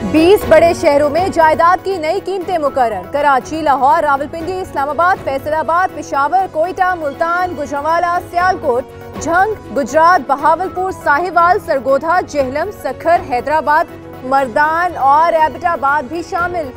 20 बड़े शहरों में जायदाद की नई कीमतें मुकर्रर। कराची, लाहौर, रावलपिंडी, इस्लामाबाद, फैसलाबाद, पेशावर, कोयटा, मुल्तान, गुजरांवाला, सियालकोट, झंग, गुजरात, बहावलपुर, साहिवाल, सरगोधा, जेहलम, सखर, हैदराबाद, मर्दान और एबटाबाद भी शामिल।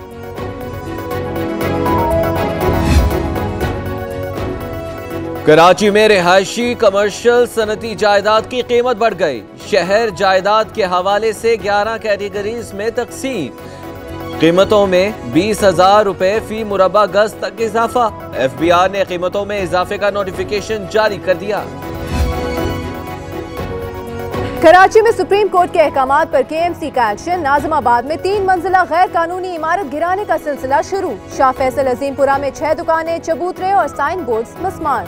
कराची में रिहायशी, कमर्शियल, सनती जायदाद की कीमत बढ़ गई। शहर जायदाद के हवाले से 11 कैटेगरीज में तकसीम। कीमतों में 20,000 रुपए फी मुरबा गज तक इजाफा। FBI ने कीमतों में इजाफे का नोटिफिकेशन जारी कर दिया। कराची में सुप्रीम कोर्ट के अहकामात पर KMC का एक्शन। नाज़िमाबाद में 3 मंजिला गैर कानूनी इमारत गिराने का सिलसिला शुरू। शाह फैसल अजीमपुरा में 6 दुकानें, चबूतरे और साइन बोर्ड मस्मार।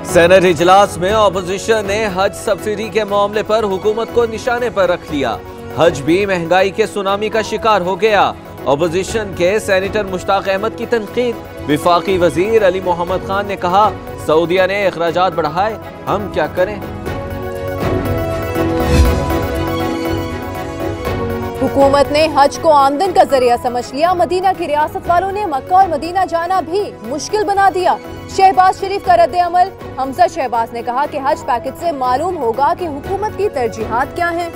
सेनेट इजलास में ऑपोजिशन ने हज सब्सिडी के मामले पर हुकूमत को निशाने पर रख लिया। हज भी महंगाई के सुनामी का शिकार हो गया। ऑपोजिशन के सेनेटर मुश्ताक अहमद की तनकीद। विफाकी वजीर अली मोहम्मद खान ने कहा, सऊदिया ने अखराजात बढ़ाए, हम क्या करें। हुकूमत ने हज को आमदन का जरिया समझ लिया। मदीना की रियासत वालों ने मक्का और मदीना जाना भी मुश्किल बना दिया। शहबाज शरीफ का रद्द अमल। हमजा शहबाज ने कहा कि हज पैकेज से मालूम होगा कि हुकूमत की तरजीहात क्या हैं।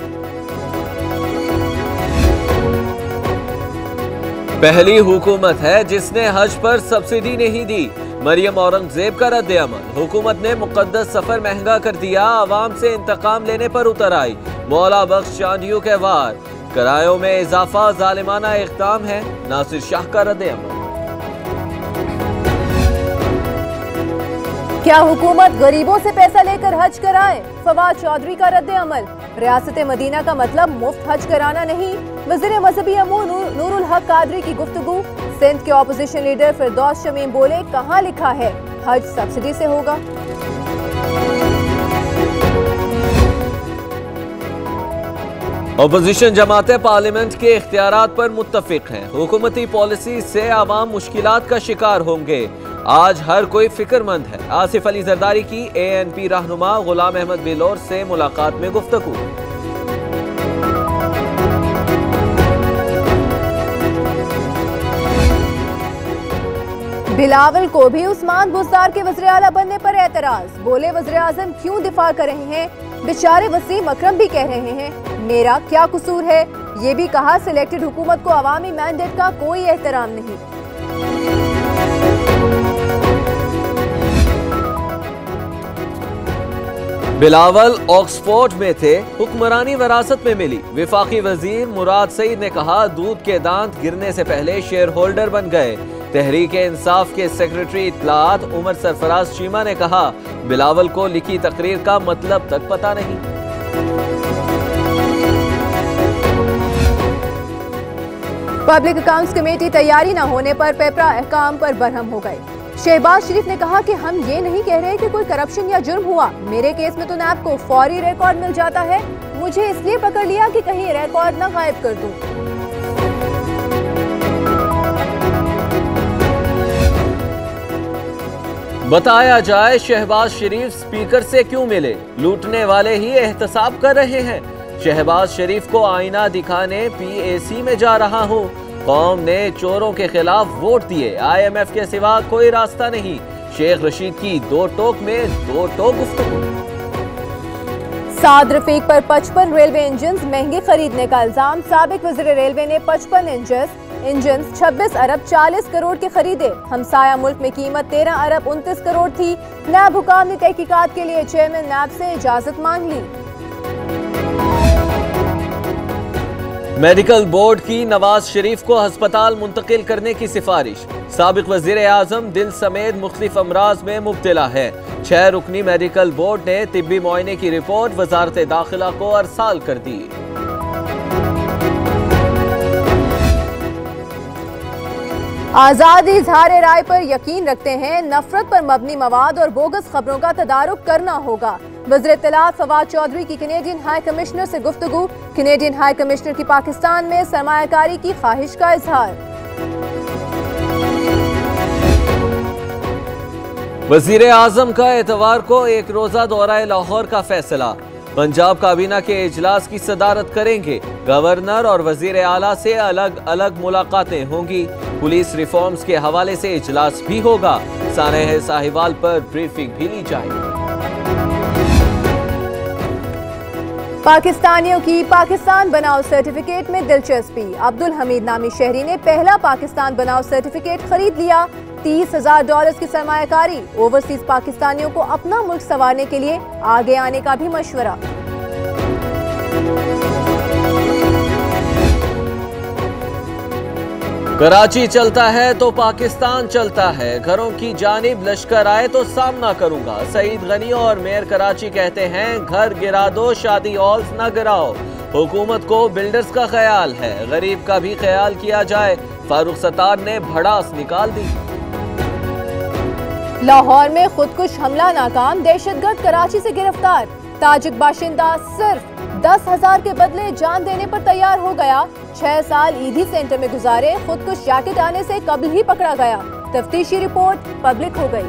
पहली हुकूमत है जिसने हज पर सब्सिडी नहीं दी। मरियम औरंगजेब का रद्द अमल। हुकूमत ने मुकद्दस सफर महंगा कर दिया। आवाम से इंतकाम लेने पर उतर आई। मौला बख्श चांदियों के वार। किरायों में इजाफा जालिमाना इक़दाम है। नासिर शाह का रद्द अमल। क्या हुकूमत गरीबों से पैसा लेकर हज कराए? फवाद चौधरी का रद्द अमल। रियासत मदीना का मतलब मुफ्त हज कराना नहीं। वज़ीर मजहबी अमूर नूरुल हक कादरी की गुफ्तगू। सिंध के ऑपोजिशन लीडर फिरदौस शमीम बोले, कहाँ लिखा है हज सब्सिडी से होगा। ऑपोजिशन जमातें पार्लियामेंट के इख्तियारात पर मुत्तफिक हैं। हुकूमती पॉलिसी से आवाम मुश्किलात का शिकार होंगे। आज हर कोई फिक्रमंद है। आसिफ अली जरदारी की ANP रहनुमा गुलाम अहमद बिलोर से मुलाकात में गुफ्तगू। बिलावल को भी उस्मान बुज़दार के वज़ीर आला बनने पर एतराज। बोले, वज़ीर आज़म क्यों दिफा कर रहे हैं? बेचारे वसीम अकरम भी कह रहे हैं मेरा क्या कसूर है। ये भी कहा, सिलेक्टेड हुकूमत को अवामी मैंडेट का कोई एहतराम नहीं। बिलावल ऑक्सफोर्ड में थे, हुक्मरानी विरासत में मिली। विफाकी वजीर मुराद सईद ने कहा, दूध के दांत गिरने से पहले शेयर होल्डर बन गए। तहरीक इंसाफ के सेक्रेटरी इत्तलात उमर सरफराज चीमा ने कहा, बिलावल को लिखी तकरीर का मतलब तक पता नहीं। पब्लिक अकाउंट्स कमेटी तैयारी न होने पर पेपरा अहकाम पर बरहम हो गए। शहबाज शरीफ ने कहा कि हम ये नहीं कह रहे कि कोई करप्शन या जुर्म हुआ। मेरे केस में तो नैब को फौरी रिकॉर्ड मिल जाता है। मुझे इसलिए पकड़ लिया कि कहीं रिकॉर्ड न गायब कर दूं। बताया जाए, शहबाज शरीफ स्पीकर से क्यों मिले? लूटने वाले ही एहतसाब कर रहे हैं। शहबाज शरीफ को आईना दिखाने PAC में जा रहा हूँ। कौम ने चोरों के खिलाफ वोट दिए। IMF के सिवा कोई रास्ता नहीं। शेख रशीद की दो टोक में दो टोक गुफ्तगू। साद रफीक पर 55 रेलवे इंजन महंगे खरीदने का इल्जाम। साबिक वज़ीर रेलवे ने 55 इंजन 26 अरब 40 करोड़ के खरीदे। हमसाया मुल्क में कीमत 13 अरब 29 करोड़ थी। नैब हुकाम ने तहकीकात के लिए चेयरमैन नैब से इजाजत मांग ली। मेडिकल बोर्ड की नवाज शरीफ को अस्पताल मुंतकिल करने की सिफारिश। साबिक वजीर आजम दिल समेत मुख्तलिफ अमराज में मुब्तला है। 6 रुकनी मेडिकल बोर्ड ने तिब्बी मुआयने की रिपोर्ट वजारत दाखिला को अरसाल कर दी। आज़ाद इज़हार राय पर यकीन रखते हैं। नफरत पर मबनी मवाद और बोगस खबरों का तदारुक करना होगा। वज़ीर इत्तलात फवाद चौधरी की कैनेडियन हाई कमिश्नर से गुफ्तगू। कैनेडियन हाई कमिश्नर की पाकिस्तान में सरमायाकारी की ख्वाहिश का इजहार। वजीर आजम का एतवार को एक रोजा दौरा लाहौर का फैसला। पंजाब काबीना के इजलास की सदारत करेंगे। गवर्नर और वजीर आला से अलग अलग मुलाकातें होंगी। पुलिस रिफॉर्म्स के हवाले से इजलास भी होगा। सानेह साहिवाल पर ब्रीफिंग भी ली जाएगी। पाकिस्तानियों की पाकिस्तान बनाओ सर्टिफिकेट में दिलचस्पी। अब्दुल हमीद नामी शहरी ने पहला पाकिस्तान बनाओ सर्टिफिकेट खरीद लिया। $30,000 की सरमायाकारी। ओवरसीज पाकिस्तानियों को अपना मुल्क संवारने के लिए आगे आने का भी मशवरा। कराची चलता है तो पाकिस्तान चलता है। घरों की जानिब लश्कर आए तो सामना करूंगा। सईद गनी और मेयर कराची कहते हैं घर गिरा दो, शादी हॉल्स न गिराओ। हुकूमत को बिल्डर्स का ख्याल है, गरीब का भी ख्याल किया जाए। फारूक सत्तार ने भड़ास निकाल दी। लाहौर में खुदकुश हमला नाकाम। दहशतगर्द कराची से गिरफ्तार। ताजिक बाशिंदा सिर्फ 10,000 के बदले जान देने पर तैयार हो गया। 6 साल ईदी सेंटर में गुजारे। खुदकुश जैकेट आने से कबल ही पकड़ा गया। तफ्तीशी रिपोर्ट पब्लिक हो गई।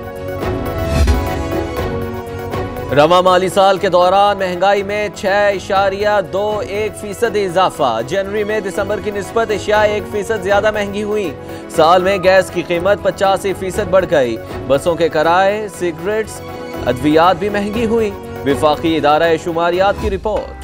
रवा माली साल के दौरान महंगाई में 6.21% इजाफा। जनवरी में दिसंबर की निस्बत एशिया 1% ज्यादा महंगी हुई। साल में गैस की कीमत 85% बढ़ गई। बसों के किराए, सिगरेट्स, अद्वियात भी महंगी हुई। विफाकी इदारा शुमारियात की रिपोर्ट।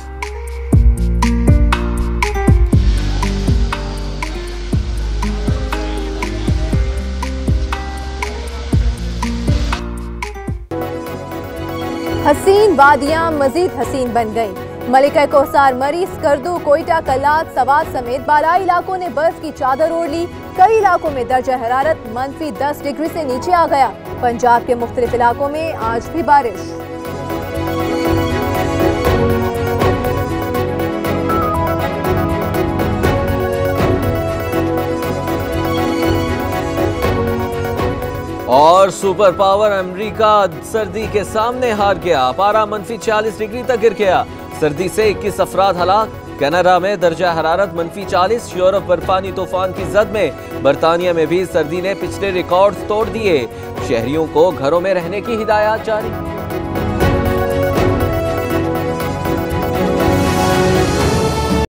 हसीन वादियां मजीद हसीन बन गईं। मलिका कोहसार, मरी, स्कर्दू, कोयटा, कल्लात, सवात समेत बालाई इलाकों ने बर्फ की चादर ओढ़ ली। कई इलाकों में दर्जा हरारत -10 डिग्री से नीचे आ गया। पंजाब के मुख्तलिफ इलाकों में आज भी बारिश। और सुपर पावर अमेरिका सर्दी के सामने हार गया। पारा -40 डिग्री तक गिर गया। सर्दी से 21 अफराद हलाक। कनाडा में दर्जा हरारत -40। यूरोप बर्फानी तूफान की जद में। बरतानिया में भी सर्दी ने पिछले रिकॉर्ड्स तोड़ दिए। शहरियों को घरों में रहने की हिदायत जारी।